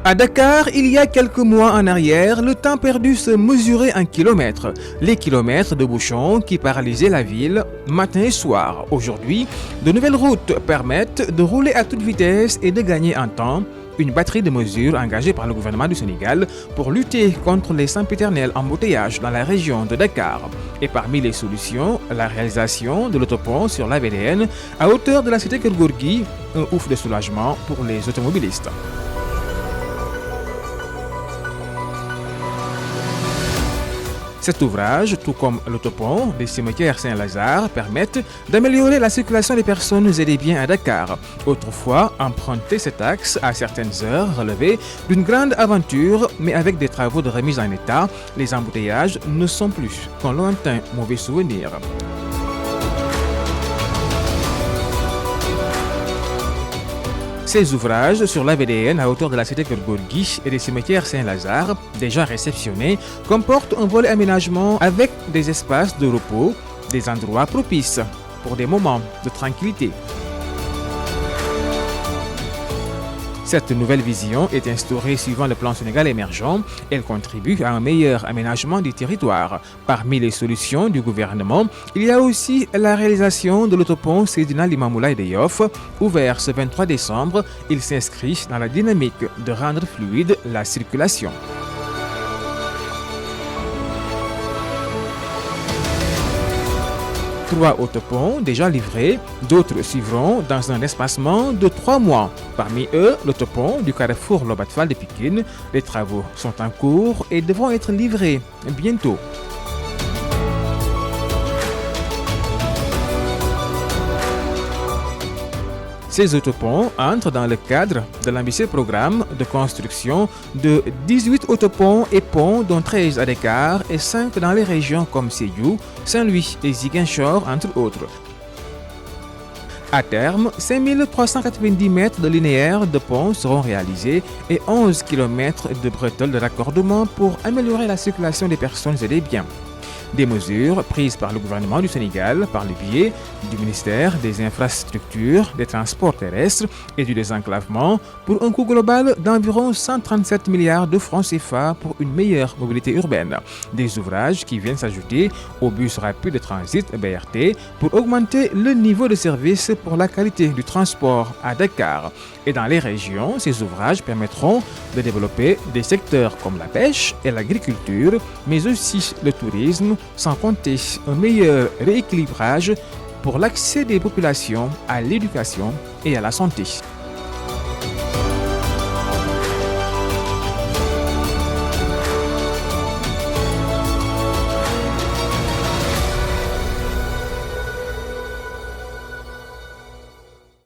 À Dakar, il y a quelques mois en arrière, le temps perdu se mesurait en kilomètres. Les kilomètres de bouchons qui paralysaient la ville, matin et soir. Aujourd'hui, de nouvelles routes permettent de rouler à toute vitesse et de gagner en temps. Une batterie de mesures engagée par le gouvernement du Sénégal pour lutter contre les sempiternels embouteillages dans la région de Dakar. Et parmi les solutions, la réalisation de l'autopont sur la VDN à hauteur de la cité Keur Gorgui, un ouf de soulagement pour les automobilistes. Cet ouvrage, tout comme l'autopont des cimetières Saint-Lazare, permettent d'améliorer la circulation des personnes et des biens à Dakar. Autrefois, emprunter cet axe à certaines heures relevait d'une grande aventure, mais avec des travaux de remise en état, les embouteillages ne sont plus qu'un lointain mauvais souvenir. Ces ouvrages sur la VDN à hauteur de la cité Keur Gorgui et des cimetières Saint-Lazare, déjà réceptionnés, comportent un volet aménagement avec des espaces de repos, des endroits propices pour des moments de tranquillité. Cette nouvelle vision est instaurée suivant le plan Sénégal émergent. Elle contribue à un meilleur aménagement du territoire. Parmi les solutions du gouvernement, il y a aussi la réalisation de l'autopont Seydina Limamou Laye de Yoff. Ouvert ce 23 décembre, il s'inscrit dans la dynamique de rendre fluide la circulation. 3 autoponts déjà livrés, d'autres suivront dans un espacement de 3 mois. Parmi eux, l'autopont du carrefour Lobat Fall de Pikine. Les travaux sont en cours et devront être livrés bientôt. Ces autoponts entrent dans le cadre de l'ambitieux programme de construction de 18 autoponts et ponts, dont 13 à Dakar et 5 dans les régions comme Sédhiou, Saint-Louis et Ziguinchor, entre autres. À terme, 5390 mètres de linéaire de ponts seront réalisés et 11 km de bretelles de raccordement pour améliorer la circulation des personnes et des biens. Des mesures prises par le gouvernement du Sénégal par le biais du ministère des Infrastructures, des Transports terrestres et du désenclavement pour un coût global d'environ 137 milliards de francs CFA pour une meilleure mobilité urbaine. Des ouvrages qui viennent s'ajouter au bus rapide de transit BRT pour augmenter le niveau de service pour la qualité du transport à Dakar. Et dans les régions, ces ouvrages permettront de développer des secteurs comme la pêche et l'agriculture, mais aussi le tourisme, sans compter un meilleur rééquilibrage pour l'accès des populations à l'éducation et à la santé.